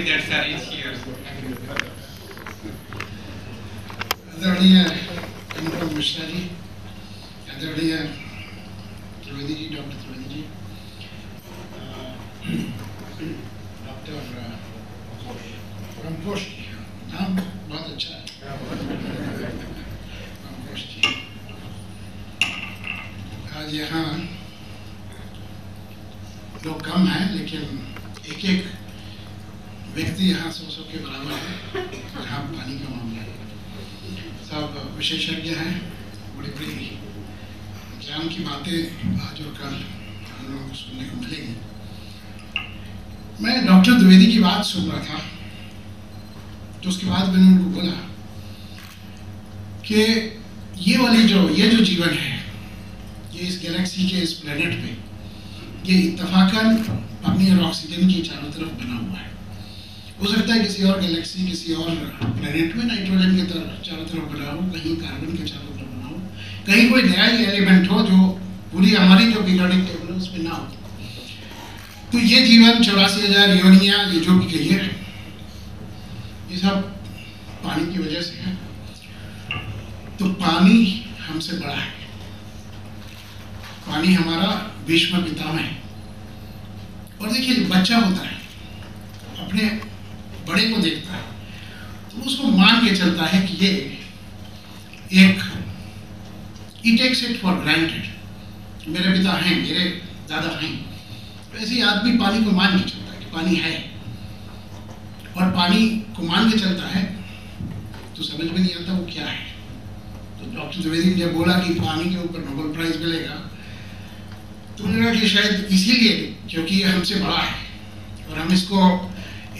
that sir is here. आदरणीय अनुपम मिश्रा जी, आदरणीय Trivedi ji, doctor Trivedi ji, doctor ब्रह्मकोश जी, नाम बहुत अच्छा है, ब्रह्मकोश जी। आज यहाँ लोग कम हैं, लेकिन एक एक व्यक्ति यहाँ 100 के बराबर है जहाँ पानी का मामला है। सब विशेषज्ञ हैं, बड़ी बड़ी ज्ञान की बातें आज और कल हम लोगों को सुनने को मिलेंगी। मैं डॉक्टर द्विवेदी की बात सुन रहा था, तो उसके बाद मैंने उनको बोला कि ये जो जीवन है, ये इस गैलेक्सी के इस प्लेनेट पे, ये इत्तफाकन पानी और ऑक्सीजन की चारों तरफ बना हुआ है। हो सकता है किसी और गैलेक्सी, किसी और प्लेनेट में नाइट्रोजन के चारों तरफ बना हो, कहीं कार्बन के चारों तरफ बना हो, कहीं कोई नया ही एलिमेंट हो जो पूरी हमारी जो पीरियोडिक टेबल है उसमें ना हो। तो ये जीवन 84,000 योनियां, ये जो भी कहिए, ये सब पानी की वजह से है। तो पानी हमसे बड़ा है, पानी हमारा भीष्म पितामह है। और देखिए, जो बच्चा होता है अपने बड़े को देखता है तो उसको मान के चलता है कि ये एक he takes it for granted, मेरे पिता हैं, मेरे दादा हैं। वैसे ही आदमी पानी को मान के चलता है कि पानी है, और पानी को मान के चलता है तो समझ में नहीं आता वो क्या है। तो डॉक्टर द्विवेदी ने बोला कि पानी के ऊपर नोबेल प्राइज मिलेगा, तो उन्होंने कहा कि शायद इसीलिए क्योंकि ये हमसे बड़ा है और हम इसको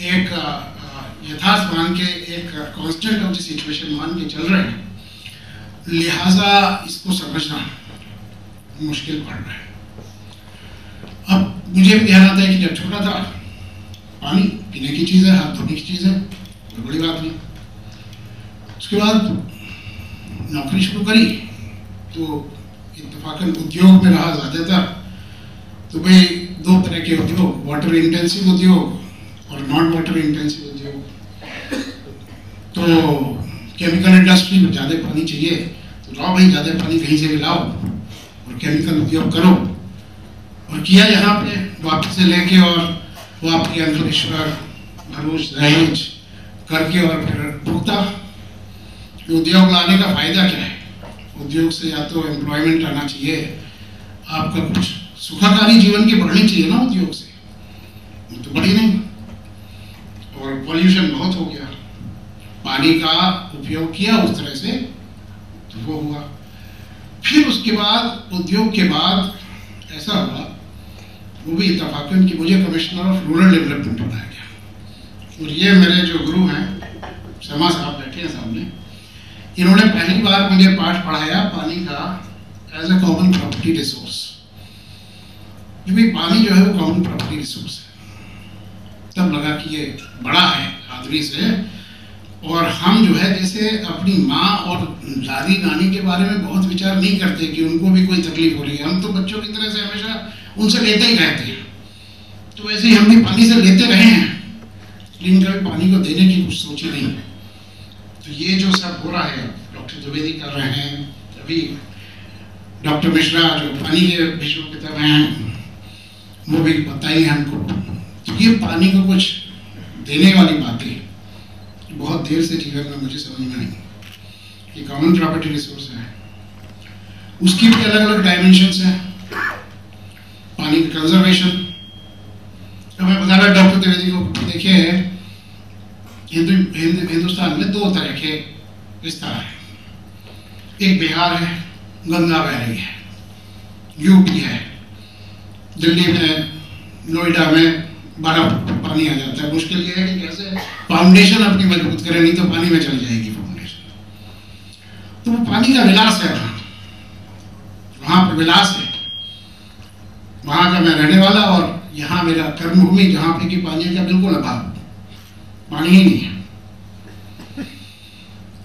एक यथार्थ मान के, एक कांस्टेंट ऑफ द सिचुएशन मान के चल रहे हैं, लिहाजा इसको समझना मुश्किल पड़ रहा है। अब मुझे भी ध्यान आता है कि जब छोटा था, पानी पीने की चीज़ है, हाथ धोने की चीज़ है, कोई बड़ी बात नहीं। उसके बाद नौकरी शुरू करी तो इत्तफाकन उद्योग में रहा ज़्यादातर। तो भाई दो तरह के उद्योग, वाटर इंटेंसिव उद्योग और नॉन वाटर इंटेंसिव उद्योग। तो केमिकल इंडस्ट्री में ज़्यादा पानी चाहिए तो लाओ भाई, ज़्यादा पानी कहीं से भी लाओ और केमिकल उपयोग करो। और किया यहाँ पे वापस से लेके, और वापस अंकलेश्वर, भरूच, दहेज करके, और फिर भुगता। उद्योग लाने का फायदा क्या है? उद्योग से या तो एम्प्लॉयमेंट आना चाहिए, आपका कुछ सुखाकारी जीवन की बढ़नी चाहिए ना उद्योग से, तो बढ़ी नहीं। और पॉल्यूशन बहुत हो गया, पानी का उपयोग किया उस तरह से तो वो हुआ। फिर उसके बाद उद्योग के बाद ऐसा हुआ, वो भी इत्तफाकन कि मुझे कमिश्नर ऑफ रूरल डेवलपमेंट बनाया गया। और ये मेरे जो गुरु हैं, शर्मा साहब बैठे हैं सामने, इन्होंने पहली बार मुझे पाठ पढ़ाया पानी का as a common property resource. क्योंकि पानी जो है वो कॉमन प्रॉपर्टी रिसोर्स है। तब लगा कि ये बड़ा है आदमी से, और हम जो है जैसे अपनी माँ और दादी नानी के बारे में बहुत विचार नहीं करते कि उनको भी कोई तकलीफ हो रही है। हम तो बच्चों की तरह से हमेशा उनसे लेते ही रहते हैं। तो वैसे ही हम भी पानी से लेते रहे हैं, लेकिन कभी पानी को देने की कुछ सोची नहीं। तो ये जो सब हो रहा है, डॉक्टर द्विवेदी कर रहे हैं, अभी डॉक्टर मिश्रा जो पानी के भीष्म पितामह हैं वो भी बताइए हमको। तो ये पानी को कुछ देने वाली बातें बहुत देर से जीवन में मुझे समझ में आई। ये कॉमन प्रॉपर्टी रिसोर्स है, उसकी भी अलग अलग डायमेंशंस हैं। पानी का कंजर्वेशन, तो मैं बता रहा डॉक्टर द्विवेदी को, देखिए हिंदुस्तान में दो तरह के विस्तार है। एक बिहार है, गंगा बह रही है, यूपी है, दिल्ली में, नोएडा में बड़ा पानी आ जाता है। मुश्किल ये है कि कैसे फाउंडेशन अपनी मजबूत करें, नहीं तो पानी में चल जाएगी फाउंडेशन। तो वो पानी का विलास है, वहाँ पर विलास है। वहाँ का मैं रहने वाला, और यहाँ मेरा कर्मभूमि जहाँ पे कि पानी का बिल्कुल अभाव, पानी ही नहीं है।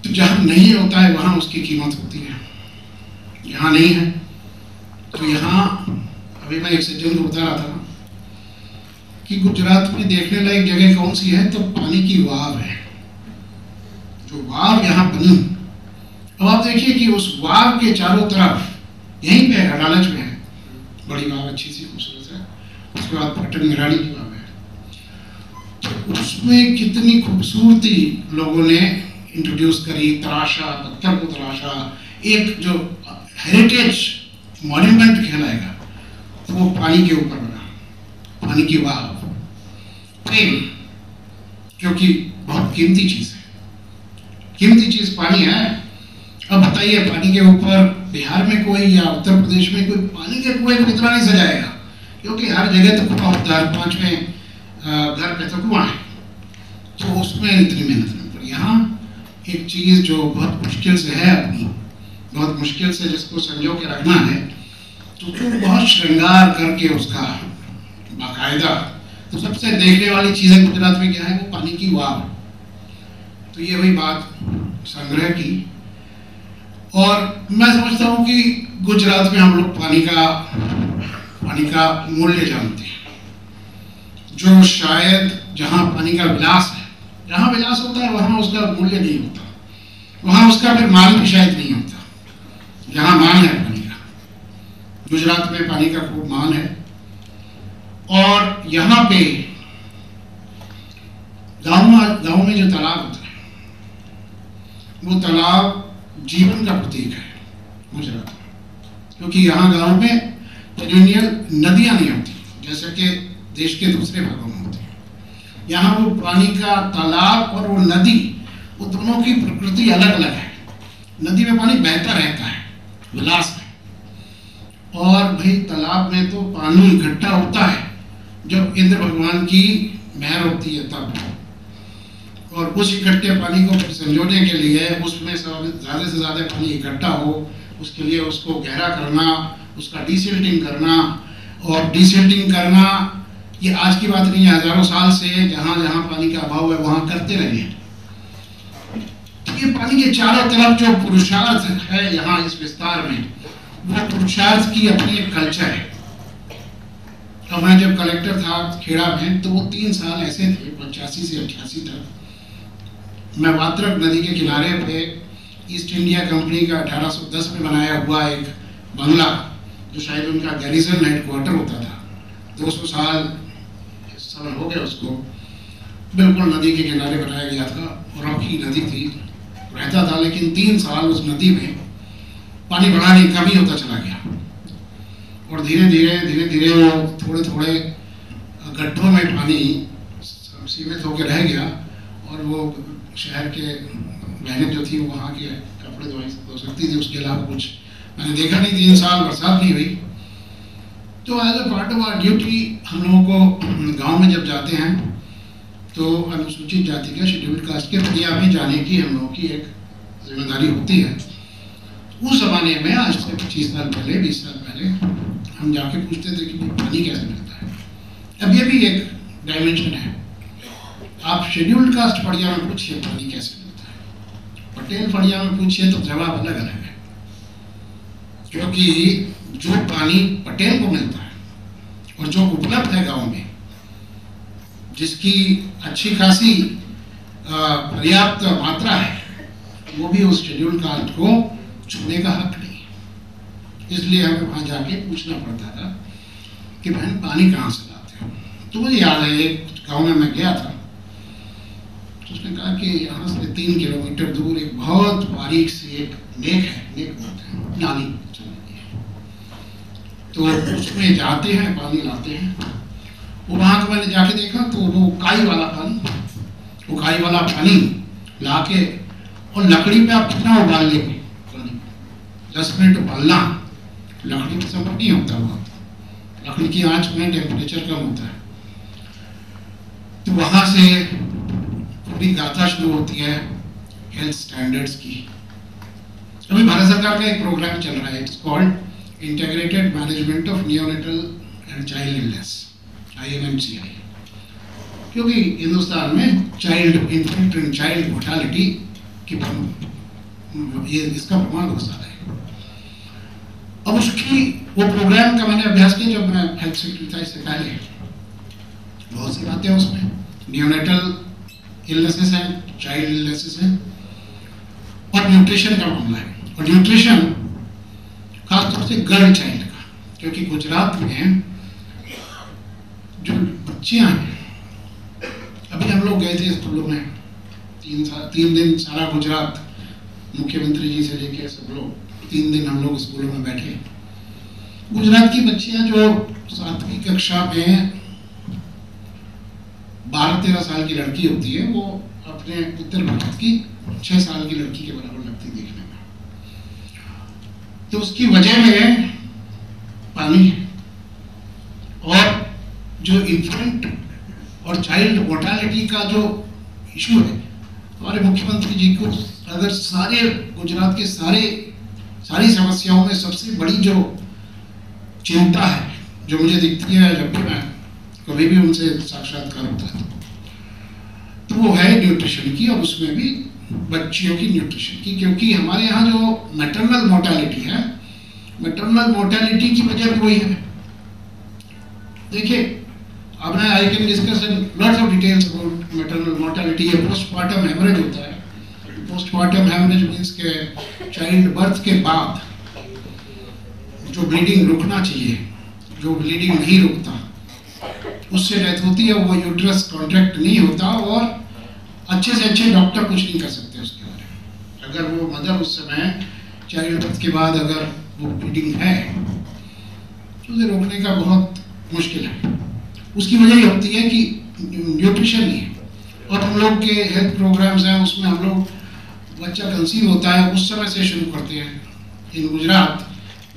तो जहाँ नहीं होता है वहाँ उसकी कीमत होती है, यहाँ नहीं है। तो यहाँ अभी मैं एक सज्जन को बता रहा था कि गुजरात में देखने लायक जगह कौन सी है, तो पानी की वाव है। जो वाव यहाँ बनी, अब आप देखिए कि उस वाव के चारों तरफ, यहीं पे अडालज में है बड़ी वाव, अच्छी सी खूबसूरत है, उसके बाद पटन मिरानी की वाव है, तो उसमें कितनी खूबसूरती लोगों ने इंट्रोड्यूस करी, तराशा, पत्थर को तराशा, एक जो हेरिटेज मॉन्यूमेंट कहलाएगा वो पानी के ऊपर बना, पानी की वाव, प्रेम, क्योंकि बहुत कीमती चीज है, कीमती चीज पानी है। अब बताइए, पानी के ऊपर बिहार में कोई या उत्तर प्रदेश में कोई पानी के कुएं को इतना नहीं सजाएगा, क्योंकि हर जगह तो कुआं होता है, 5वें घर पे तो कुआं है, तो उसमें इतनी मेहनत नहीं पड़ी। यहाँ एक चीज जो बहुत मुश्किल से है अपनी, बहुत मुश्किल से जिसको संजो के रखना है, तो बहुत श्रृंगार करके उसका बाकायदा, तो सबसे देखने वाली चीजें गुजरात में क्या है, वो पानी की वाव। तो ये वही बात संग्रह की, और मैं समझता हूँ कि गुजरात में हम लोग पानी का मूल्य जानते हैं, जो शायद जहाँ पानी का विलास है, जहाँ विलास होता है वहाँ उसका मूल्य नहीं होता, वहाँ उसका फिर मान भी शायद नहीं होता, जहाँ मान है पानी का। गुजरात में पानी का खूब मान है, और यहाँ पे गांव में जो तालाब होता है, वो तालाब जीवन का प्रतीक है गुजरात में, क्योंकि यहाँ गांव में पेरिनियल नदियां नहीं होती जैसे कि देश के दूसरे भागों में होती है। यहाँ वो पानी का तालाब और वो नदी, वो दोनों की प्रकृति अलग अलग है। नदी में पानी बहता रहता है, विलास है, और भाई तालाब में तो पानी इकट्ठा होता है जब इंद्र भगवान की मेहर होती है तब, और उस इकट्ठे पानी को संजोने के लिए उसमें ज़्यादा से ज़्यादा पानी इकट्ठा हो, उसके लिए उसको गहरा करना, उसका डिसिल्टिंग करना, और डिसिल्टिंग करना ये आज की बात नहीं है, हजारों साल से जहाँ जहाँ पानी का अभाव है वहाँ करते रहे हैं। ये पानी के चारों तरफ जो पुरुषार्थ है यहाँ इस विस्तार में, वो पुरुषार्थ की अपनी एक कल्चर है। अब मैं जब कलेक्टर था खेड़ा में, तो वो 3 साल ऐसे थे 85 से 88 तक, मैं वात्रक नदी के किनारे पे ईस्ट इंडिया कंपनी का 1810 में बनाया हुआ एक बंगला, जो शायद उनका गैरिजन हेडक्वार्टर होता था, 200 साल हो गए उसको, बिल्कुल नदी के किनारे बनाया गया था, रॉकी नदी थी, रहता था, लेकिन 3 साल उस नदी में पानी बढ़ा नहीं, कमी होता चला गया, और धीरे धीरे वो थोड़े गड्ढों में पानी सीमित होकर रह गया, और वो शहर के बहनें जो थी वहाँ के कपड़े धो सकती थी, उसके अलावा कुछ मैंने देखा नहीं। 3 साल बरसात नहीं हुई, तो as a part of our duty हम लोगों को गांव में जब जाते हैं तो अनुसूचित जाति के शेड्यूल्ड कास्ट के एरिया में जाने की हम लोगों की एक जिम्मेदारी होती है। उस जमाने में आज से 25 साल पहले, 20 साल पहले हम जाके पूछते थे कि पानी कैसे मिलता है। अब ये भी एक डायमेंशन है, आप शेड्यूल्ड कास्ट फड़िया में पूछिए पानी कैसे मिलता है, पटेल फड़िया में पूछिए तो जवाब अलग अलग है, क्योंकि जो पानी पटेल को मिलता है और जो उपलब्ध है गांव में, जिसकी अच्छी खासी पर्याप्त मात्रा है, वो भी उस शेड्यूल्ड कास्ट को छूने का हक नहीं। इसलिए हमें वहाँ जाके पूछना पड़ता था कि बहन पानी कहाँ से लाते हो। तो मुझे याद है एक गांव में मैं गया था, तो उसने कहा कि यहाँ से 3 किलोमीटर दूर एक बहुत बारीक सी एक नेक है, नेक बोलते हैं, नाली, तो उसमें जाते हैं, पानी लाते हैं। वो वहाँ को मैंने जाके देखा, तो वो काई वाला पानी लाके, और लकड़ी पे आप कितना उबाल लेंगे, 10 मिनट उबालना, लकड़ी में सब नहीं होता, वहाँ लकड़ी की आंच में टेम्परेचर कम होता है। तो वहाँ से पूरी गाथा शुरू होती है हेल्थ स्टैंडर्ड्स की। अभी भारत सरकार का एक प्रोग्राम चल रहा है, it's called integrated management of neonatal and child illness, IMNCI, क्योंकि हिंदुस्तान में child infant and child mortality की ये इसका प्रमाण बहुत ज़्यादा है। अब उसकी वो प्रोग्राम का मैंने अभ्यास किया जब मैं हेल्थ सेक्रेटरी था, इससे पहले बहुत सी बातें हैं उसमें, न्यूनेटल इलनेसेस हैं, चाइल्ड इलनेसेस हैं, और न्यूट्रिशन का मामला है। और न्यूट्रिशन खासतौर से गर्ल चाइल्ड का, क्योंकि गुजरात में जो बच्चियां हैं, अभी हम लोग गए थे स्कूलों में 3 दिन, सारा गुजरात, मुख्यमंत्री जी से लेकर सब लोग 3 दिन हम लोग स्कूलों में बैठे। गुजरात की बच्चियां जो 7वीं कक्षा में 12-13 साल की लड़की होती है, वो अपने उत्तर भारत की 6 साल की लड़की के बराबर लगती देखने में। तो उसकी वजह में पानी है, और जो इन्फेंट और चाइल्ड मोर्टालिटी का जो इशू है, हमारे मुख्यमंत्री जी को अगर सारे गुजरात के सारी समस्याओं में सबसे बड़ी जो चिंता है, जो मुझे दिखती है जब भी मैं कभी भी उनसे साक्षात्कार होता है, तो वो है न्यूट्रिशन की, और उसमें भी बच्चियों की न्यूट्रिशन की। क्योंकि हमारे यहाँ जो मैटरनल मोर्टालिटी है, मैटरनल मोर्टालिटी की वजह भी वही है। देखिए, अब ना I can discuss lots of details about maternal mortality. ये पोस्टमार्टम हेमरेज होता है। पोस्टमार्टम हेमरेज मीन्स के चाइल्ड बर्थ के बाद जो ब्लीडिंग रुकना चाहिए, जो ब्लीडिंग नहीं रुकता, उससे डेथ होती है, वो यूट्रस कॉन्ट्रैक्ट नहीं होता, और अच्छे से अच्छे डॉक्टर कुछ नहीं कर सकते उसके बारे में। अगर वो मदर उस समय चाइल्ड बर्थ के बाद अगर वो ब्लीडिंग है, तो उसे रोकने का बहुत मुश्किल है। उसकी वजह ये होती है कि न्यूट्रिशन नहीं है। और हम लोग के हेल्थ प्रोग्राम्स हैं, उसमें हम लोग बच्चा कंसीव होता है उस समय से शुरू करते हैं। In Gujarat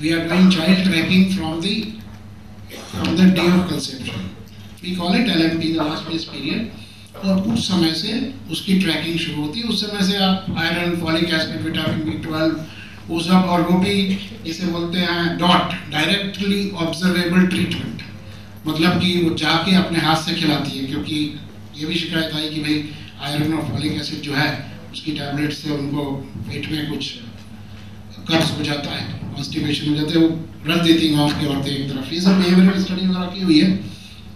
we are doing child tracking from the day of conception, we call it LMP, the last base period. और उस समय से उसकी ट्रैकिंग शुरू होती है। उस समय से आप iron, folic acid, vitamin B12, वो सब, और वो भी इसे बोलते हैं डॉट, डायरेक्टली ऑब्जर्वेबल ट्रीटमेंट, मतलब कि वो जाके अपने हाथ से खिलाती है। क्योंकि ये भी शिकायत आई कि भाई आयरन और फॉलिक एसिड जो है उसकी टैबलेट से उनको पेट में कुछ कब्ज हो जाता है, कॉन्स्टिपेशन हो जाता है, वो रख देती हैं ऑफ की औरतें एक तरफ। ये सब बिहेवियरल स्टडी वगैरह की हुई है।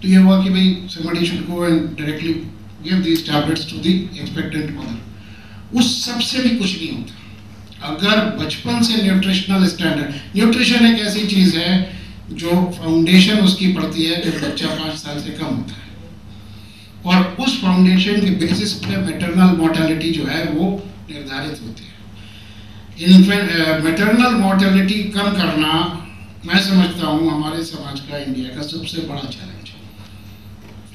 तो ये हुआ कि भाई somebody should go and directly give these tablets to the expectant mother। उस सबसे भी कुछ नहीं होता अगर बचपन से न्यूट्रिशनल स्टैंडर्ड, न्यूट्रिशन एक ऐसी चीज है जो फाउंडेशन उसकी पड़ती है जब बच्चा 5 साल से कम होता है, और उस फाउंडेशन के बेसिस पे मैटरनल मोर्टालिटी जो है वो निर्धारित होती है। मैटरनल मोर्टालिटी कम करना, मैं समझता हूँ, हमारे समाज का, इंडिया का सबसे बड़ा चैलेंज है।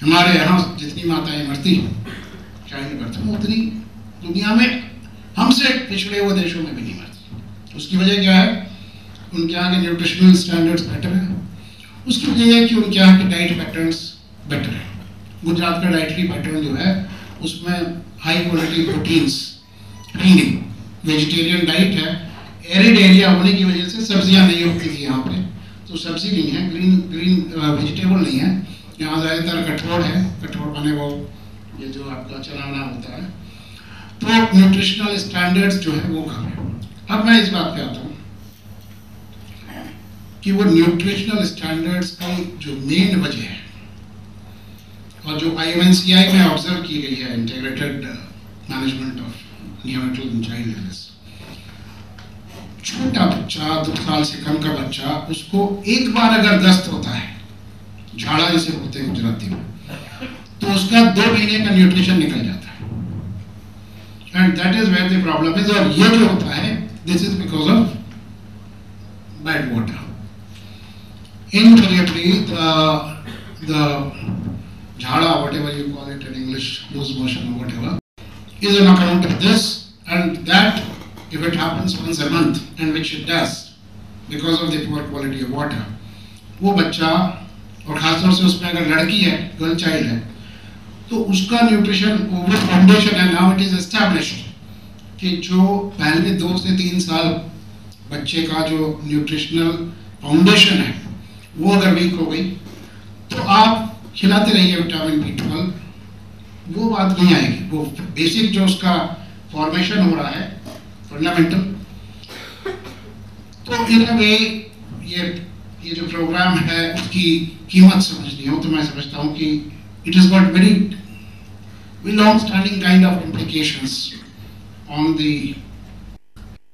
हमारे यहाँ जितनी माताएं मरती हैं चाइल्ड बर्थ में, उतनी दुनिया में हमसे पिछड़े हुए देशों में भी नहीं मरती। उसकी वजह क्या है? उनके यहाँ के न्यूट्रिशनल स्टैंडर्ड्स बेटर हैं। उसकी वजह है कि उनके यहाँ के डाइट पैटर्न्स बेटर हैं। गुजरात का डाइटरी पैटर्न जो है उसमें high quality proteins, cleaning, vegetarian diet है। एरिड एरिया होने की वजह से सब्जियां नहीं होती थी यहाँ पे, तो सब्जी नहीं है, ग्रीन वेजिटेबल नहीं है। यहाँ ज़्यादातर कठोर है, कठोर बने वो ये जो आपका चना होता है। तो न्यूट्रिशनल स्टैंडर्ड्स जो है वो कम है। अब मैं इस बात पे आता हूँ कि वो न्यूट्रिशनल स्टैंडर्ड्स की जो मेन वजह है, और जो IMNCI में ऑब्जर्व की गई है, integrated management of neonatal and child health, छोटा बच्चा 2 साल से कम का बच्चा, उसको एक बार अगर दस्त होता है, झाड़ा जिसे बोलते हैं गुजराती में, तो उसका 2 महीने का न्यूट्रिशन निकल जाता है। And that is where the problem is. और ये जो होता है, this is because of bad water. Invariably, the jhada, whatever you call it in English, loose motion or whatever, is on account of this, and that if it happens once a month, and which it does because of the poor quality of water, वो बच्चा, और खासतौर से उसमें अगर लड़की है, girl child है, तो उसका न्यूट्रिशन वो फाउंडेशन है, नाउ इट इज एस्टैब्लिश्ड कि जो पहले 2 से 3 साल बच्चे का जो न्यूट्रिशनल फाउंडेशन है वो अगर वीक हो गई, तो आप खिलाते रहिए विटामिन B12, वो बात नहीं आएगी। वो बेसिक जो उसका फॉर्मेशन हो रहा है, फंडामेंटल, तो इन अ वे ये जो प्रोग्राम है उसकी कीमत समझनी हो, तो मैं समझता हूँ कि it has got very long-standing kind of implications on the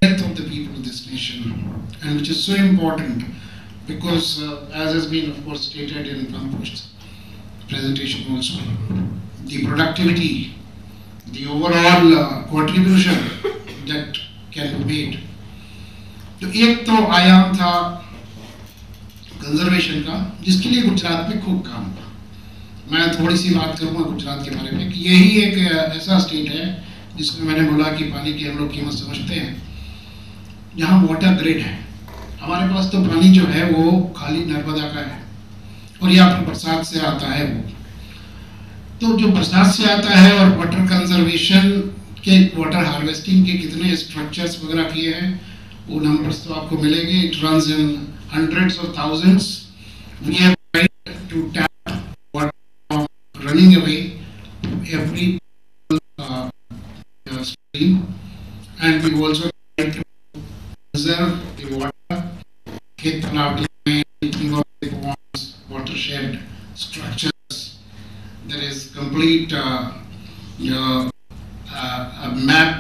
health of the people of this nation, and which is so important because, as has been, of course, stated in Brahmpush's presentation also, the productivity, the overall contribution that can be made. तो एक तो आयाम था conservation का, जिसके लिए गुजरात में खूब काम हुआ. मैं थोड़ी सी बात करूँगा गुजरात के बारे में कि यही एक ऐसा स्टेट है जिसमें मैंने बोला कि पानी की हम लोग कीमत समझते हैं, जहाँ वाटर ग्रिड है. हमारे पास तो पानी जो है वो खाली नर्मदा का है और या फिर बरसात से आता है वो. तो जो बरसात से आता है और वाटर कंजर्वेशन के, वाटर हार्वेस्टिंग के कितने स्ट्रक्चर्स वगैरह किए हैं वो नंबर्स तो आपको मिलेंगे. It runs in hundreds of thousands. We have tried to tap water running away every stream, and we also tried to preserve the water. Khet Tanavli, thinking of the ponds, watershed structures. There is complete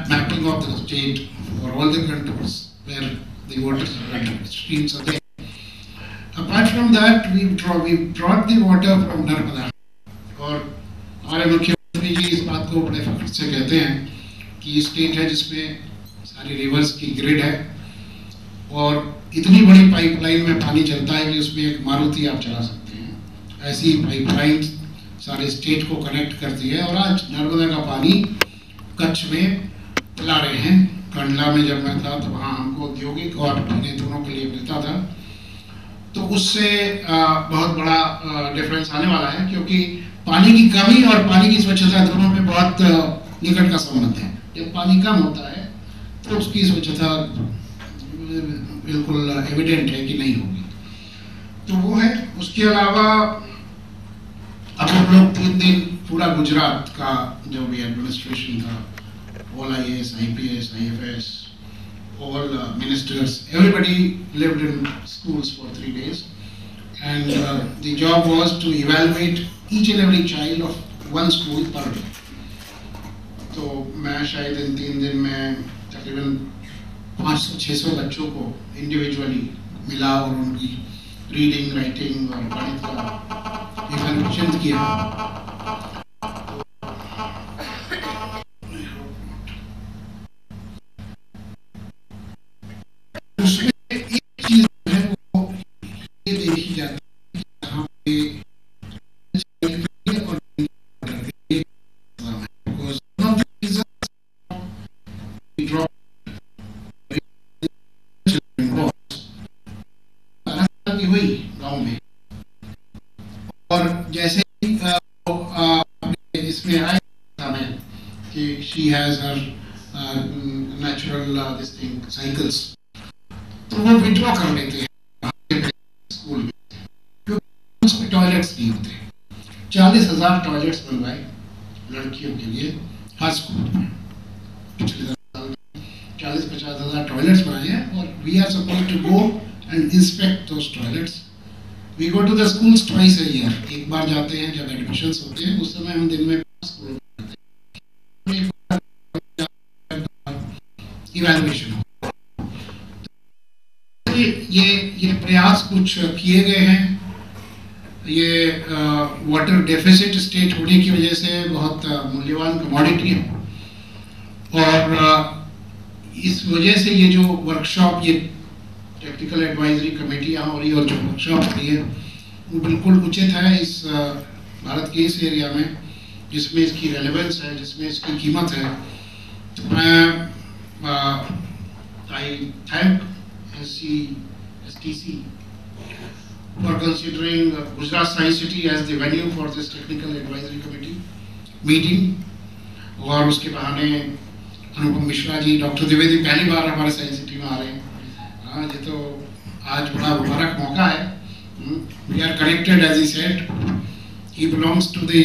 mapping of the state for all the contours where the water streams are there. Apart from that, we brought the water from Narmada. और हमारे मुख्यमंत्री जी इस बात को बड़े फख्र से कहते हैं कि ये स्टेट है जिसमें सारी रिवर्स की ग्रिड है और इतनी बड़ी पाइपलाइन में पानी चलता है कि उसमें एक मारुति आप चला सकते हैं. ऐसी पाइपलाइन सारे स्टेट को कनेक्ट करती है. और आज नर्मदा का पानी कच्छ में पिला रहे हैं. कंडला में जब मैं था तो वहाँ हमको औद्योगिक और पीने दोनों के लिए मिलता था. तो उससे बहुत बड़ा डिफरेंस आने वाला है, क्योंकि पानी की कमी और पानी की स्वच्छता दोनों में बहुत निकट का संबंध है. जब पानी कम होता है तो उसकी स्वच्छता बिल्कुल एविडेंट है कि नहीं होगी. तो वो है. उसके अलावा अब हम लोग 3 दिन पूरा गुजरात का जो भी एडमिनिस्ट्रेशन था, all IAS, IPS, IFS, all ministers, everybody lived in schools for 3 days, and the job was to evaluate each and every child of one school per day. तो मैं शायद इन 3 दिन में तकरीबन 500-600 बच्चों को इंडिविजुअली मिला और उनकी रीडिंग, राइटिंग और गणित का इवैल्यूएशन किया. उसमें एक चीज है वो ये देखी जाती है कि यहाँ पे हुई गाँव में, और जैसे ही इसमें आए कि she has her natural this thing cycles, तो वो विड्रॉ कर लेते हैं स्कूल में, क्योंकि उसमें टॉयलेट्स नहीं होते. 40,000 टॉयलेट्स बनवाए लड़कियों के लिए हर स्कूल में. पिछले 10 साल में 40-50,000 टॉयलेट्स बनाए हैं. और we are supposed to go and inspect those toilets. We go to the schools twice a year. एक बार जाते हैं जब एडमिशंस होते हैं. उस समय हम दिन में स्कूल इवैल्यूएशन. ये प्रयास कुछ किए गए हैं. ये वाटर डेफिसिट स्टेट होने की वजह से बहुत मूल्यवान कमोडिटी है, और इस वजह से ये जो वर्कशॉप, ये टेक्निकल एडवाइजरी कमेटियाँ और ये और जो वर्कशॉप होती है वो बिल्कुल उचित है इस भारत के इस एरिया में जिसमें इसकी रेलेवेंस है, जिसमें इसकी कीमत है. तो मैं आई thank STC for considering Gujarat Science City as the venue for this technical advisory committee meeting. और उसके बहाने अनुपम मिश्रा जी, डॉक्टर द्विवेदी पहली बार हमारे साइंस सिटी में आ रहे हैं. हाँ, ये तो आज बड़ा मुबारक मौका है. We are connected, as he said. He belongs to the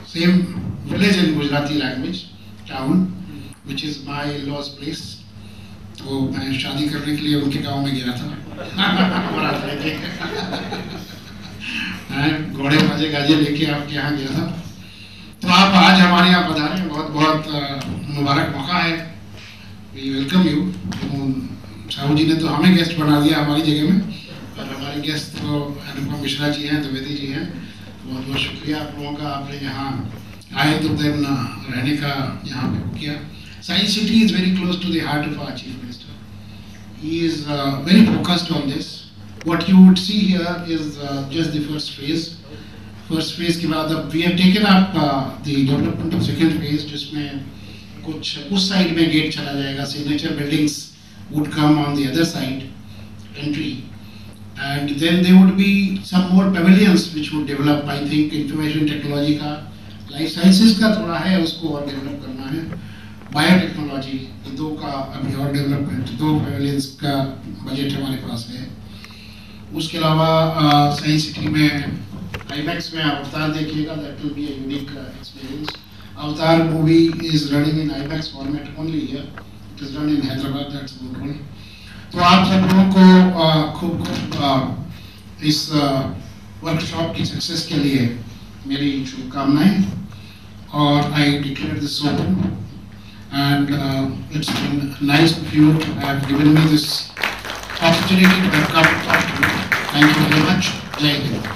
same village in Gujarati language, town, which is my in-laws place. तो मैं शादी करने के लिए उनके गांव में गया था. घोड़े बाजे गाजे लेके आपके यहाँ गया था। तो आप आज हमारे यहाँ पधारे, बहुत बहुत मुबारक मौका है। We welcome you. Sahu ji ने तो हमें गेस्ट बना दिया हमारी जगह में, और हमारे गेस्ट तो अनुपम मिश्रा जी हैं, द्विवेदी जी हैं। बहुत बहुत शुक्रिया आप लोगों का, आपने यहाँ आए तो देन रहने का यहाँ पे किया। Science city is very close to the heart of our chief minister. He is very focused on this. What you would see here is just the first phase. First phase के बाद अब we have taken up the development of second phase, जिसमें कुछ उस side में gate चला जाएगा, signature buildings would come on the other side, entry, and then there would be some more pavilions which would develop. I think information technology का, life sciences का थोड़ा है, उसको और develop करना है, biotechnology, ये दो का अभी और development, दो pavilions का budget हमारे पास है। उसके अलावा साइंस सिटी में आईमैक्स में अवतार देखिएगा, that will be a unique experience. Avatar movie is running in IMAX format only here, it is run in Hyderabad, that's good one. तो आप सब लोगों को खूब खूब इस वर्कशॉप की सक्सेस के लिए मेरी शुभकामनाएं, और I declare this open, and it's been nice of you to have given me this opportunity to have come to talk to you. Thank you very much. Jai Hind.